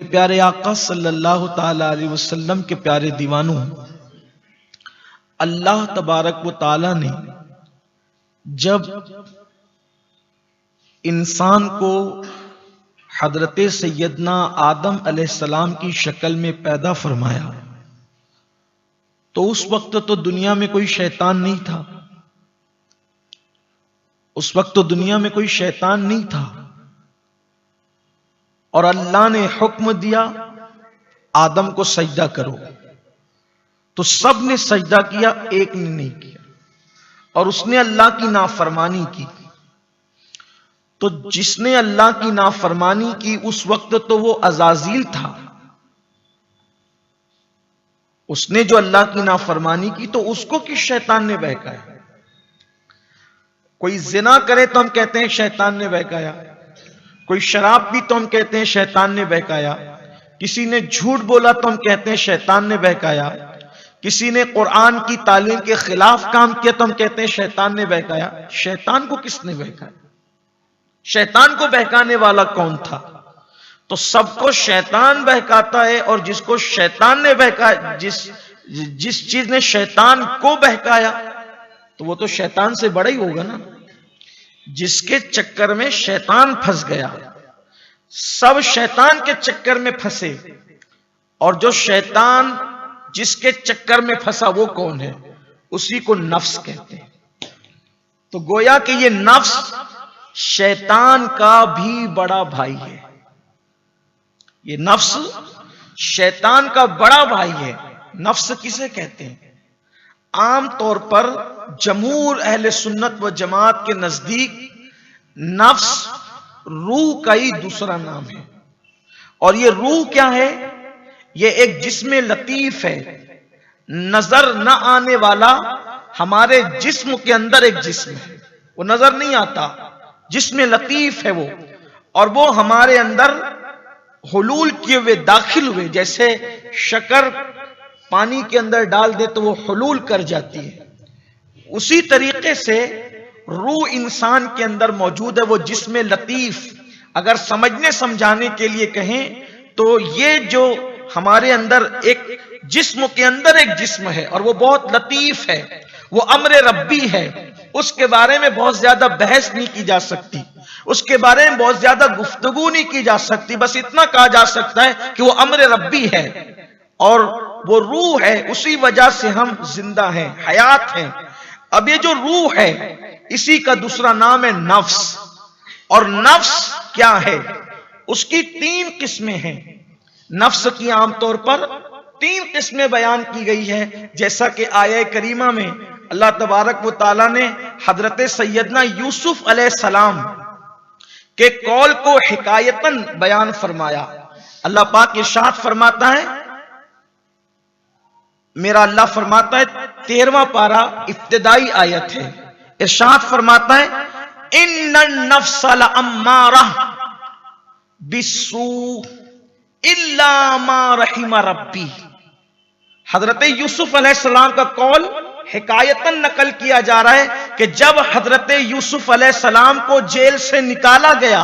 प्यारे आका सल्लल्लाहु ताला अलैहि वसल्लम के प्यारे दीवानों, अल्लाह तबारक व ताला ने जब इंसान को हजरत सैयदना आदम अलैहिस्सलाम की शक्ल में पैदा फरमाया तो उस वक्त तो दुनिया में कोई शैतान नहीं था। उस वक्त तो दुनिया में कोई शैतान नहीं था और अल्लाह ने हुक्म दिया आदम को सजदा करो, तो सब ने सजदा किया, एक ने नहीं किया और उसने अल्लाह की नाफरमानी की। तो जिसने अल्लाह की नाफरमानी की उस वक्त तो वो अज़ाज़ील था। उसने जो अल्लाह की नाफरमानी की तो उसको किस शैतान ने बहकाया? कोई जिना करे तो हम कहते हैं शैतान ने बहकाया, कोई शराब पी तो हम कहते हैं शैतान ने बहकाया, किसी ने झूठ बोला तो हम कहते हैं शैतान ने बहकाया, किसी ने कुरान की तालीम के खिलाफ काम किया तो हम कहते हैं शैतान ने बहकाया। शैतान को किसने बहकाया? शैतान को बहकाने वाला कौन था? तो सबको शैतान बहकाता है और जिसको शैतान ने बहकाया, जिस चीज ने शैतान को बहकाया तो वो तो शैतान से बड़ा ही होगा ना। जिसके चक्कर में शैतान फंस गया, सब शैतान के चक्कर में फंसे, और जो शैतान जिसके चक्कर में फंसा वो कौन है? उसी को नफ्स कहते हैं। तो गोया कि ये नफ्स शैतान का भी बड़ा भाई है। ये नफ्स शैतान का बड़ा भाई है। नफ्स किसे कहते हैं? आम तौर पर जमहूर अहले सुन्नत व जमात के नजदीक नफ्स रूह का ही दूसरा नाम है। और ये रूह क्या है? ये एक जिस्म लतीफ है, नजर न आने वाला। हमारे जिस्म के अंदर एक जिस्म है, वो नजर नहीं आता, जिस्म लतीफ है वो, और वो हमारे अंदर हुलूल किए हुए दाखिल हुए। जैसे शक्कर पानी के अंदर डाल दे तो वो हुलूल कर जाती है, उसी तरीके से रूह इंसान के अंदर मौजूद है, वो जिस्म लतीफ। अगर समझने समझाने के लिए कहें तो ये जो हमारे अंदर एक जिस्म के अंदर एक जिस्म है और वो बहुत लतीफ है, वो अम्र रब्बी है। उसके बारे में बहुत ज्यादा बहस नहीं की जा सकती, उसके बारे में बहुत ज्यादा गुफ्तगू नहीं की जा सकती। बस इतना कहा जा सकता है कि वो अम्र रब्बी है और वो रूह है, उसी वजह से हम जिंदा हैं, हयात हैं। अब ये जो रूह है इसी का दूसरा नाम है नफ्स। और नफ्स क्या है? उसकी तीन किस्में हैं। नफ्स की आमतौर पर तीन किस्में बयान की गई है, जैसा कि आया करीमा में अल्लाह तबारक व ताला ने हजरत सैयदना यूसुफ अलैहिस्सलाम के कौल को हिकायतन बयान फरमाया। अल्लाह पाक इरशाद फरमाता है, मेरा अल्लाह फरमाता है 13वां पारा इब्तिदाई आयत है, इरशाद फरमाता है इन्नन नफ्स लअम्मारा बिस्सू इल्ला मा रहिमा रब्बी। हजरत यूसुफ अलैहिस्सलाम का कौल हिकायतन नकल किया जा रहा है कि जब हजरत यूसुफ अलैहिस्सलाम को जेल से निकाला गया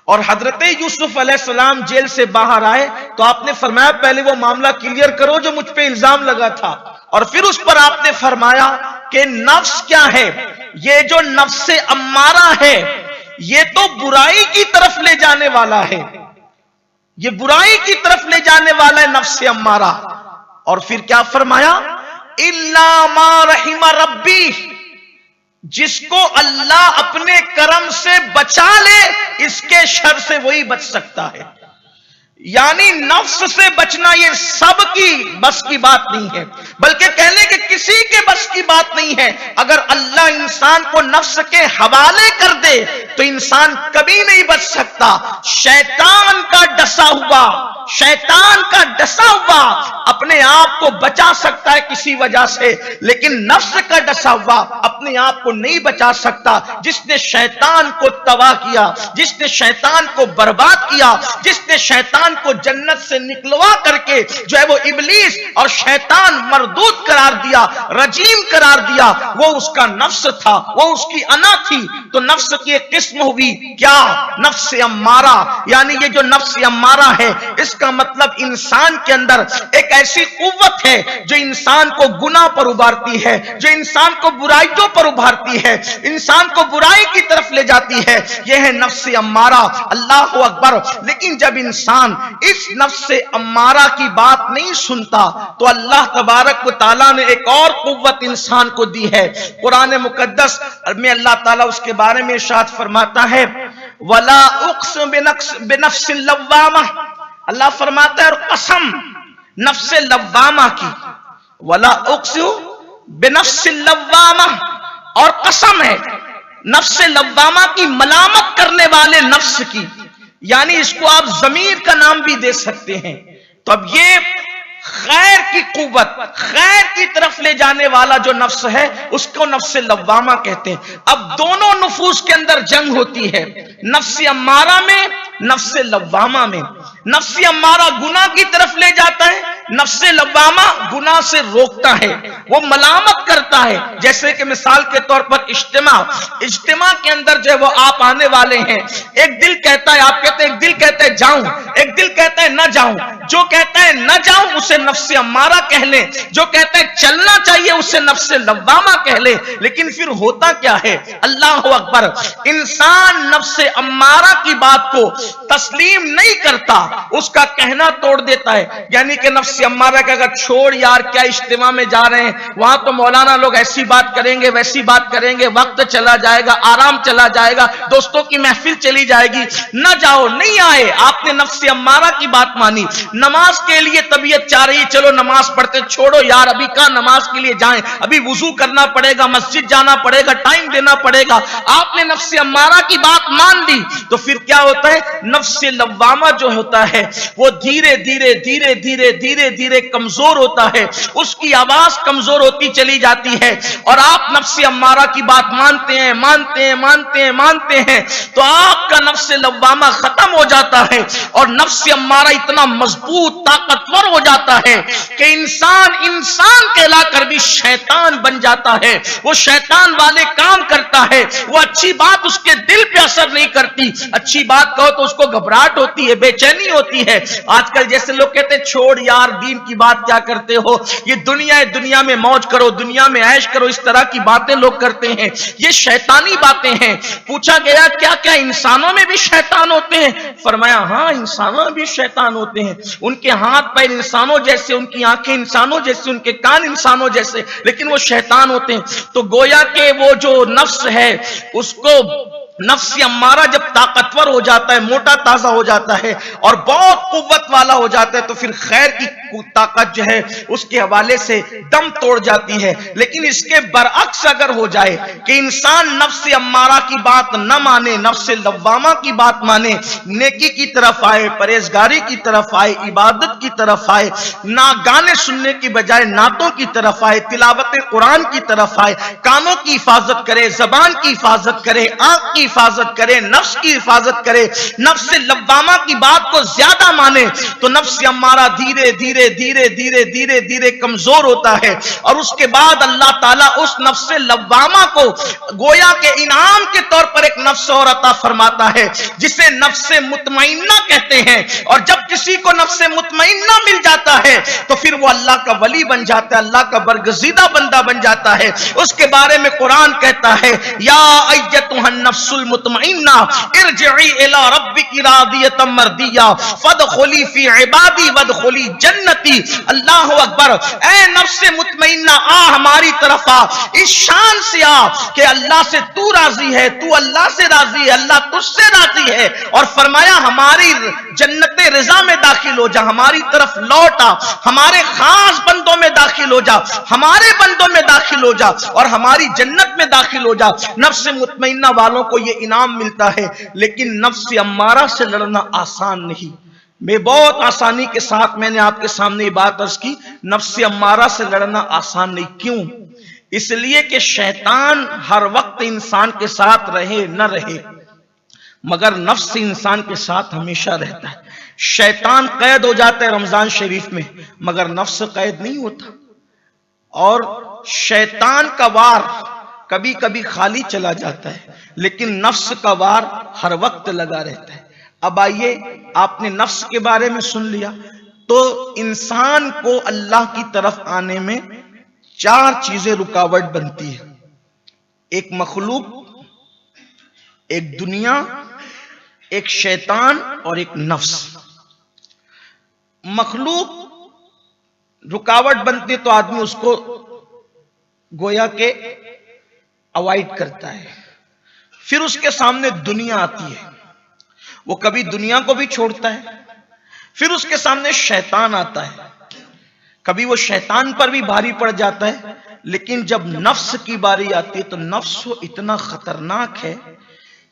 और हजरत यूसुफ अलैहिस्सलाम जेल से बाहर आए तो आपने फरमाया पहले वो मामला क्लियर करो जो मुझ पे इल्जाम लगा था, और फिर उस पर आपने फरमाया कि नफ्स क्या है? ये जो नफ्स अम्मारा है ये तो बुराई की तरफ ले जाने वाला है, ये बुराई की तरफ ले जाने वाला है नफ्स अम्मारा। और फिर क्या फरमाया? इल्ला मा रहिमा रब्बी, जिसको अल्लाह अपने करम से बचा ले इसके शर से वही बच सकता है। यानी नफ्स से बचना ये सबकी बस की बात नहीं है, बल्कि कहने के किसी के बस की बात नहीं है। अगर अल्लाह इंसान को नफ्स के हवाले कर दे तो इंसान कभी नहीं बच सकता। शैतान का डसा हुआ शैतान का डसा हुआ अपने आप को बचा सकता है किसी वजह से, लेकिन नफ्स का डसा हुआ अपने आप को नहीं बचा सकता। जिसने शैतान को तबाह किया, जिसने शैतान को बर्बाद किया, जिसने शैतान को जन्नत से निकलवा करके जो है वो इब्लीस और शैतान मरदूद करार दिया, रजीम करार दिया, वो उसका नफ्स था, वो उसकी अना थी। तो नफ्स की एक किस्म हुई क्या? नफ्स अम्मारा। यानी ये जो नफ्स अम्मारा है, इसका मतलब इंसान के अंदर एक ऐसी कुव्वत है जो इंसान को गुनाह पर उभारती है, जो इंसान को बुराइयों पर उभारती है, इंसान को बुराई की तरफ ले जाती है। यह है नफ्स अम्मारा। अल्लाह अकबर। लेकिन जब इंसान इस नफ्स अम्मारा की बात नहीं सुनता तो अल्लाह तबारक व तआला ने एक और कुव्वत इंसान को दी है। कुरान मुकद्दस में अल्लाह ताला उसके बारे में इरशाद फरमाता है, वला उक़्सिमु बिनफ्सिल लव्वामा। अल्लाह फरमाता है और कसम नफ्स लव्वामा की, वला उक़्सिमु बिनफ्सिल लव्वामा, और कसम है नफ्स लव्वामा की, मलामत करने वाले नफ्स की। यानी इसको आप जमीर का नाम भी दे सकते हैं। तो अब ये खैर की कुव्वत, खैर की तरफ ले जाने वाला जो नफ्स है उसको नफ्स लव्वामा कहते हैं। अब दोनों नफूस के अंदर जंग होती है, नफ्स अम्मारा में, नफ्स लव्वामा में। नफ्स अम्मारा गुनाह की तरफ ले जाता है, नफ्स लव्वामा गुनाह से रोकता है, वो मलामत करता है। जैसे कि मिसाल के तौर पर इज्तिमा के अंदर जो है वो आप आने वाले हैं, एक दिल कहता है, आप कहते हैं, एक दिल कहता है जाऊं, एक दिल कहता है ना जाऊं। जो कहता है ना जाऊं उसे नफ्स अम्मारा कह ले, जो कहता है चलना चाहिए उसे नफ्स लव्वामा कह ले। लेकिन फिर होता क्या है? अल्लाह अकबर। इंसान नफ्स अम्मारा की बात को तस्लीम नहीं करता, उसका कहना तोड़ देता है। यानी कि नफ्स अम्मारा का अगर छोड़ यार, क्या इज्तिमा में जा रहे हैं, वहां तो मौलाना लोग ऐसी बात करेंगे, वैसी बात करेंगे, वक्त चला जाएगा, आराम चला जाएगा, दोस्तों की महफिल चली जाएगी, न जाओ, नहीं आए। आपने नफ्स अम्मारा की बात मानी। नमाज के लिए तबीयत चाह रही, चलो नमाज पढ़ते, छोड़ो यार अभी कहां नमाज के लिए जाएं, अभी वुजू करना पड़ेगा, मस्जिद जाना पड़ेगा, टाइम देना पड़ेगा। आपने नफ्स अम्मारा की बात मान ली तो फिर क्या होता है? नफ्स लव्वामा जो होता है वो धीरे धीरे धीरे धीरे धीरे धीरे कमजोर होता है, उसकी आवाज कमजोर होती चली जाती है। और आप नफ्स अम्मारा की बात मानते हैं, मानते हैं, मानते हैं, मानते हैं, तो आपका नफ्स लव्वामा खत्म हो जाता है और नफ्स अम्मारा इतना मजबूत, ताकतवर हो जाता है कि इंसान कहलाकर भी शैतान बन जाता है। वो शैतान वाले काम करता है, वो अच्छी बात उसके दिल पे असर नहीं करती। अच्छी बात कहो तो उसको घबराहट होती है, बेचैनी होती है। आजकल जैसे लोग कहते हैं छोड़ यार दीन की बात क्या करते हो, ये दुनिया है, दुनिया में मौज करो, दुनिया में ऐश करो, इस तरह की बातें लोग करते हैं। ये शैतानी बातें हैं। पूछा गया क्या क्या इंसानों में भी शैतान होते हैं? फरमाया हाँ, इंसानों में भी शैतान होते हैं। उनके हाथ पैर इंसानों जैसे, उनकी आंखें इंसानों जैसे, उनके कान इंसानों जैसे, लेकिन वो शैतान होते हैं। तो गोया के वो जो नफ्स है उसको नफ्स अम्मारा जब ताकतवर हो जाता है, मोटा ताजा हो जाता है और बहुत कुव्वत वाला हो जाता है, तो फिर खैर की ताकत जो है उसके हवाले से दम तोड़ जाती है। लेकिन इसके बरअक्स अगर हो जाए कि इंसान नफ्स अम्मारा की बात न माने, नफ्स लव्वामा की बात माने, नेकी की तरफ आए, परहेजगारी की तरफ आए, इबादत की तरफ आए, ना गाने सुनने की बजाय नातों की तरफ आए, तिलावत कुरान की तरफ आए, कानों की हिफाजत करे, जबान की हिफाजत करे, आंख की हिफाजत करे, नफ्स की हिफाजत करे, नफ्स लव्वामा की बात को ज्यादा माने, तो नफ्स अम्मारा धीरे धीरे धीरे धीरे धीरे धीरे कमजोर होता है। और उसके बाद अल्लाह ताला उस नफ्स लव्वामा को गोया के इनाम के तौर पर एक नफ्स और अता फरमाता है जिसे नफ्स मुतमइन्ना कहते हैं। और जब किसी को नफ्स मुतमइन्ना मिल जाता है तो फिर वो अल्लाह का वली बन जाता है, अल्लाह का बरगजीदा बंदा बन जाता है। उसके बारे में कुरान कहता है, या अय्यतुहन नफ्सुल मुतमइन्ना इरजिई इला रब्बिकी रादियतम मर्दिया फदखुली फी इबादी वदखुली जन्नती। अल्लाह अकबर। ऐ नफ्स मुतमइन्ना, आ हमारी तरफ आ, इस शान से आ कि अल्लाह से तू राजी है, तू अल्लाह से राजी है, अल्लाह तुझसे राजी है। और फरमाया हमारी जन्नते रिजा में दाखिल हो जा, हमारी तरफ लौट आ, हमारे खास बंदों में दाखिल हो जा, हमारे बंदों में दाखिल हो जा और हमारी जन्नत में दाखिल हो जा। नफ्स मुतमइन्ना वालों को यह इनाम मिलता है। लेकिन नफ्स अम्मारा से लड़ना आसान नहीं, मैं बहुत आसानी के साथ मैंने आपके सामने ये बात अर्ज की, नफ्स अम्मारा से लड़ना आसान नहीं। क्यों? इसलिए कि शैतान हर वक्त इंसान के साथ रहे न रहे, मगर नफ्स इंसान के साथ हमेशा रहता है। शैतान कैद हो जाता है रमजान शरीफ में, मगर नफ्स कैद नहीं होता। और शैतान का वार कभी कभी खाली चला जाता है, लेकिन नफ्स का वार हर वक्त लगा रहता है। अब आइए, आपने नफ्स के बारे में सुन लिया, तो इंसान को अल्लाह की तरफ आने में 4 चीजें रुकावट बनती है। एक मखलूक, एक दुनिया, एक शैतान और एक नफ्स। मखलूक रुकावट बनती तो आदमी उसको गोया के अवॉइड करता है। फिर उसके सामने दुनिया आती है, वो कभी दुनिया को भी छोड़ता है। फिर उसके सामने शैतान आता है, कभी वो शैतान पर भी भारी पड़ जाता है। लेकिन जब नफ्स की बारी आती है तो नफ्स इतना खतरनाक है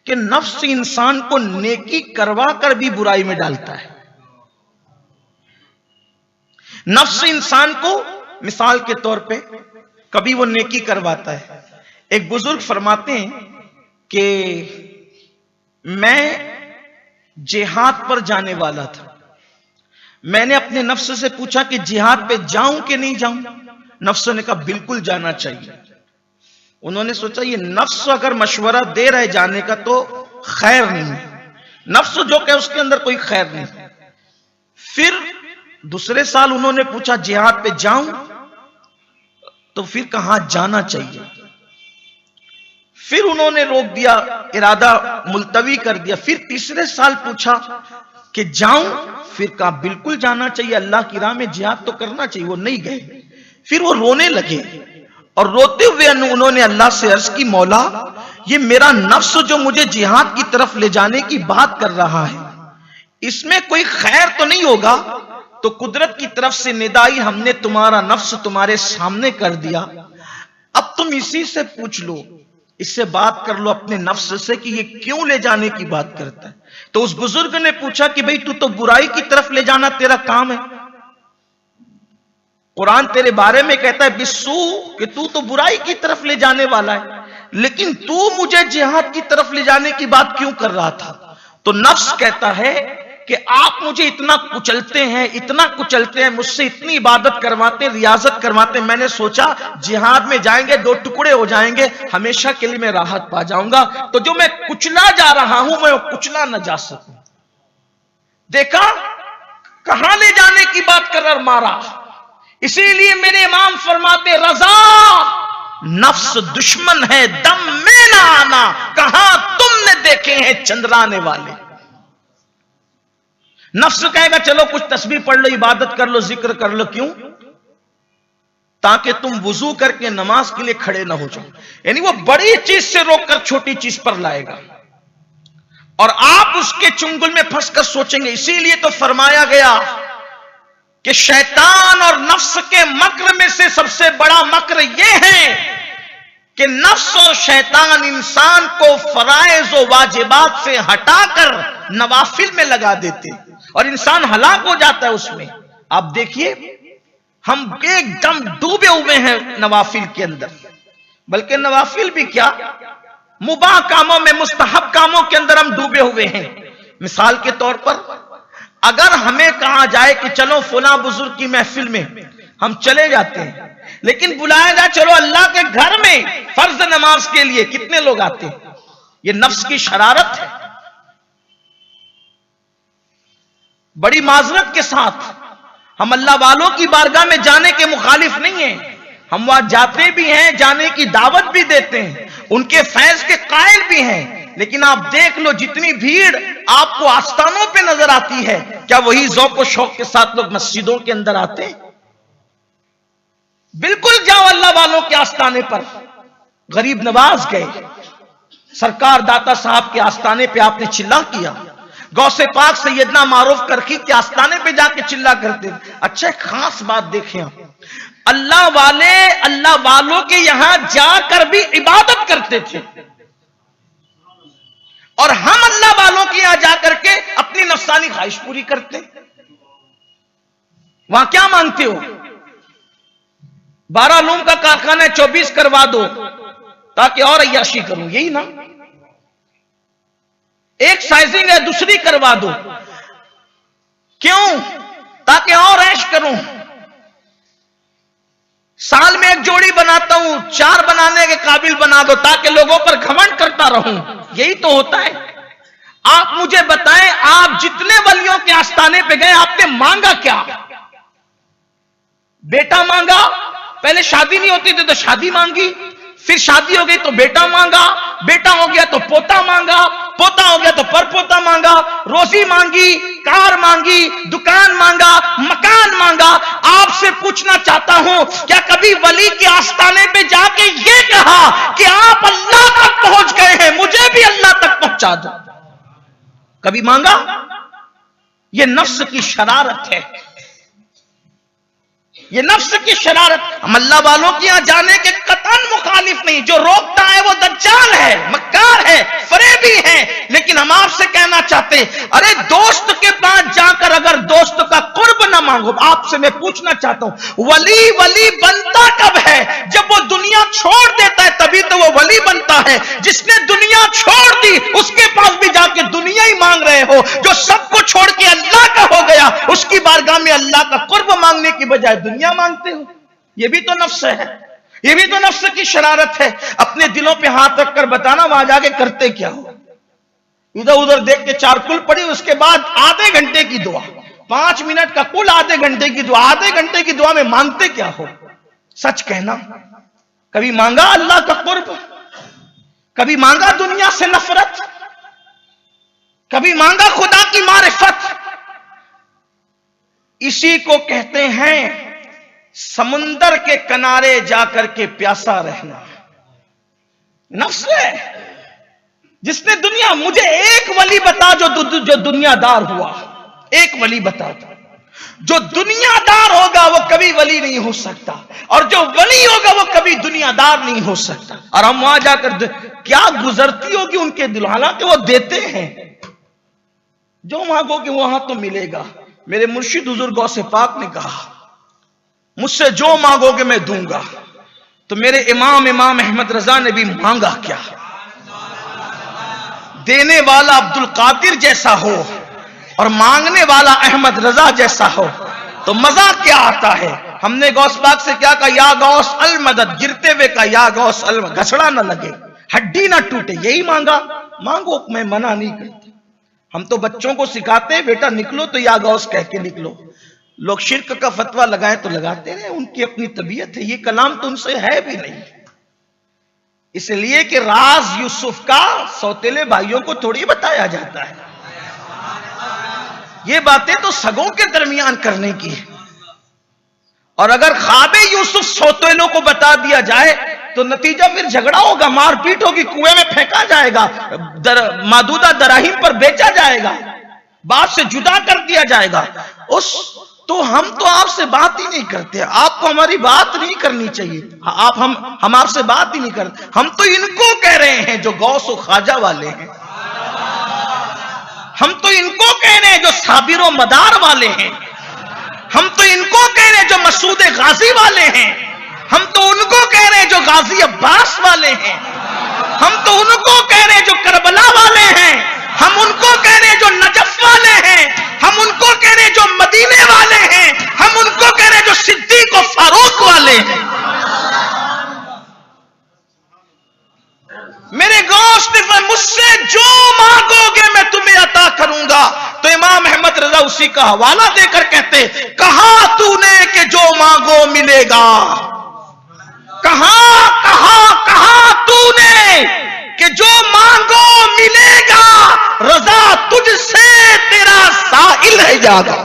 कि नफ्स इंसान को नेकी करवा कर भी बुराई में डालता है। नफ्स इंसान को मिसाल के तौर पे कभी वो नेकी करवाता है। एक बुजुर्ग फरमाते हैं कि मैं जिहाद पर जाने वाला था। मैंने अपने नफ्स से पूछा कि जिहाद पे जाऊं कि नहीं जाऊं। नफ्स ने कहा बिल्कुल जाना चाहिए। उन्होंने सोचा ये नफ्स अगर मशवरा दे रहे जाने का तो खैर नहीं है, नफ्स जो कहे उसके अंदर कोई खैर नहीं। फिर दूसरे साल उन्होंने पूछा जिहाद पे जाऊं, तो फिर कहा जाना चाहिए। फिर उन्होंने रोक दिया, इरादा मुलतवी कर दिया। फिर तीसरे साल पूछा कि जाऊं, फिर कहा बिल्कुल जाना चाहिए, अल्लाह की राह में जिहाद तो करना चाहिए। वो नहीं गए। फिर वो रोने लगे और रोते हुए उन्होंने अल्लाह से अर्ज की, मौला ये मेरा नफ्स जो मुझे जिहाद की तरफ ले जाने की बात कर रहा है, इसमें कोई खैर तो नहीं होगा? तो कुदरत की तरफ से निदाई, हमने तुम्हारा नफ्स तुम्हारे सामने कर दिया, अब तुम इसी से पूछ लो, इससे बात कर लो अपने नफ्स से कि ये क्यों ले जाने की बात करता है। तो उस बुजुर्ग ने पूछा कि भाई तू तो बुराई की तरफ ले जाना तेरा काम है, कुरान तेरे बारे में कहता है बिस्सू कि तू तो बुराई की तरफ ले जाने वाला है, लेकिन तू मुझे जिहाद की तरफ ले जाने की बात क्यों कर रहा था? तो नफ्स कहता है कि आप मुझे इतना कुचलते हैं, मुझसे इतनी इबादत करवाते हैं, रियाजत करवाते हैं, मैंने सोचा जिहाद में जाएंगे 2 टुकड़े हो जाएंगे, हमेशा के लिए मैं राहत पा जाऊंगा। तो जो मैं कुचला जा रहा हूं मैं वो कुचला न जा सकूं। देखा कहां ले जाने की बात कर मारा। इसीलिए मेरे इमाम फरमाते रजा नफ्स दुश्मन है, दम में ना आना, कहां तुमने देखे हैं चंद्राने वाले। नफ्स कहेगा चलो कुछ तस्बीह पढ़ लो, इबादत कर लो, जिक्र कर लो। क्यों? ताकि तुम वुजू करके नमाज के लिए खड़े ना हो जाओ। यानी वो बड़ी चीज से रोककर छोटी चीज पर लाएगा और आप उसके चुंगल में फंसकर सोचेंगे। इसीलिए तो फरमाया गया कि शैतान और नफ्स के मक्र में से सबसे बड़ा मक्र यह है कि नफ्स और शैतान इंसान को फराइज और वाजिबात से हटाकर नवाफिल में लगा देते और इंसान हलाक हो जाता है उसमें। आप देखिए हम एकदम डूबे हुए हैं नवाफिल के अंदर, बल्कि नवाफिल भी क्या, मुबाह कामों में, मुस्तहब कामों के अंदर हम डूबे हुए हैं। मिसाल के तौर पर अगर हमें कहा जाए कि चलो फुला बुजुर्ग की महफिल में, हम चले जाते हैं, लेकिन बुलाया जाए चलो अल्लाह के घर में फर्ज नमाज के लिए, कितने लोग आते हैं? ये नफ्स की शरारत है। बड़ी माजरत के साथ हम अल्लाह वालों की बारगाह में जाने के मुखालिफ नहीं हैं, हम वहां जाते भी हैं, जाने की दावत भी देते हैं, उनके फैज के कायल भी हैं। लेकिन आप देख लो जितनी भीड़ आपको आस्थानों पे नजर आती है, क्या वही ज़ौक़ और शौक के साथ लोग मस्जिदों के अंदर आते हैं? बिल्कुल जाओ अल्लाह वालों के आस्थाने पर। गरीब नवाज गए, सरकार दाता साहब के आस्थाने पे आपने चिल्ला किया, गौसे पाक सैयदना मारूफ करकी के आस्थाने पे जाके चिल्ला करते। अच्छा खास बात देखें आप, अल्लाह वाले अल्लाह वालों के यहां जाकर भी इबादत करते थे और हम अल्लाह वालों के यहां जाकर के अपनी नफ्सानी ख्वाहिश पूरी करते। वहां क्या मांगते हो? 12 लूम का कारखाना 24 करवा दो ताकि और अय्याशी करूं, यही ना? एक साइजिंग है दूसरी करवा दो, क्यों? ताकि और ऐश करूं। साल में एक जोड़ी बनाता हूं, 4 बनाने के काबिल बना दो ताकि लोगों पर घमंड करता रहूं, यही तो होता है। आप मुझे बताएं, आप जितने वलियों के आस्थाने पे गए आपने मांगा क्या? बेटा मांगा, पहले शादी नहीं होती थी तो शादी मांगी, फिर शादी हो गई तो बेटा मांगा, बेटा हो गया तो पोता मांगा, पोता हो गया तो परपोता मांगा, रोजी मांगी, कार मांगी, दुकान मांगा, मकान मांगा। आपसे पूछना चाहता हूं, क्या कभी वली के आस्थाने पे जाके ये कहा कि आप अल्लाह तक पहुंच गए हैं, मुझे भी अल्लाह तक पहुंचा दो? कभी मांगा? ये नफ्स की शरारत है, ये नफ्स की शरारत। हम अल्लाह वालों के यहां जाने के कतन मुखालिफ नहीं, जो रोकता है वो दज्जाल है, मक्कार है, फरेबी है। लेकिन हम आपसे कहना चाहते, अरे दोस्त के पास जाकर अगर दोस्त का कुर्ब ना मांगो, आपसे मैं पूछना चाहता हूं, वली बनता कब है? जब वो दुनिया छोड़ देता है तभी तो वो वली बनता है। जिसने दुनिया छोड़ दी उसके पास भी जाके दुनिया ही मांग रहे हो। जो सबको छोड़ के अल्लाह का हो गया उसकी बारगाह में अल्लाह का कुर्ब मांगने की बजाय दुनिया मांगते हो। यह भी तो नफ्स है, यह भी तो नफ्स की शरारत है। अपने दिलों पे हाथ रखकर बताना वहां जाके करते क्या हो? इधर उधर देख के 4 कुल पड़ी, उसके बाद आधे घंटे की दुआ, 5 मिनट का कुल, आधे घंटे की दुआ। आधे घंटे की दुआ में मांगते क्या हो? सच कहना, कभी मांगा अल्लाह का कुर्ब? कभी मांगा दुनिया से नफरत? कभी मांगा खुदा की मारिफत? इसी को कहते हैं समुंदर के किनारे जाकर के प्यासा रहना। नफ्स है जिसने दुनिया, मुझे एक वली बता जो दुनियादार हुआ, एक वली बता दो। जो दुनियादार होगा वो कभी वली नहीं हो सकता, और जो वली होगा वो कभी दुनियादार नहीं हो सकता। और हम वहां जाकर क्या गुजरती होगी उनके दिल, हालांकि वो देते हैं, जो मांगोगे वहां तो मिलेगा। मेरे मुर्शिद हुजूर गौसे पाक ने कहा, मुझसे जो मांगोगे मैं दूंगा। तो मेरे इमाम अहमद रजा ने भी मांगा क्या? देने वाला अब्दुल कादिर जैसा हो और मांगने वाला अहमद रजा जैसा हो तो मजा क्या आता है? हमने गौस पाक से क्या कहा? या गौस अल मदद, गिरते हुए का या गौस अल, घसड़ा ना लगे, हड्डी ना टूटे, यही मांगा। मांगो, मैं मना नहीं करता। हम तो बच्चों को सिखाते हैं, बेटा निकलो तो या गौस कह के निकलो। लोग शिर्क का फतवा लगाए तो लगाते रहे, उनकी अपनी तबीयत है। ये कलाम तो उनसे है भी नहीं, इसलिए कि राज यूसुफ का सौतेले भाइयों को थोड़ी बताया जाता है। ये बातें तो सगों के दरमियान करने की है। और अगर ख्वाबे यूसुफ सौतेलों को बता दिया जाए तो नतीजा फिर झगड़ा होगा, मारपीट होगी, कुएं में फेंका जाएगा, मादूदा दराहिम पर बेचा जाएगा, बाप से जुदा कर दिया जाएगा। तो हम तो आपसे बात ही नहीं करते, आपको हमारी बात नहीं करनी चाहिए। हम आपसे बात ही नहीं करते। हम तो इनको कह रहे हैं जो गौस और ख्वाजा वाले हैं, हम तो इनको कह रहे हैं जो साबिर और मदार वाले हैं, हम तो इनको कह रहे हैं जो मसूद गाजी वाले हैं, हम तो उनको कह रहे हैं जो गाजी अब्बास वाले हैं, हम तो उनको कह रहे हैं जो करबला वाले हैं, हम उनको कह रहे हैं जो नजफ वाले हैं, हम उनको कह रहे हैं जो मदीने वाले हैं, हम उनको कह रहे हैं जो सिद्दीक और फारूक वाले हैं। मेरे गौस ने मुझसे जो मांगोगे मैं तुम्हें अता करूंगा। तो इमाम अहमद रजा उसी का हवाला देकर कहते, कहा तूने कि जो मांगो मिलेगा, कहा तूने कि जो मांगो मिलेगा, रजा तुझसे तेरा साइल है ज्यादा।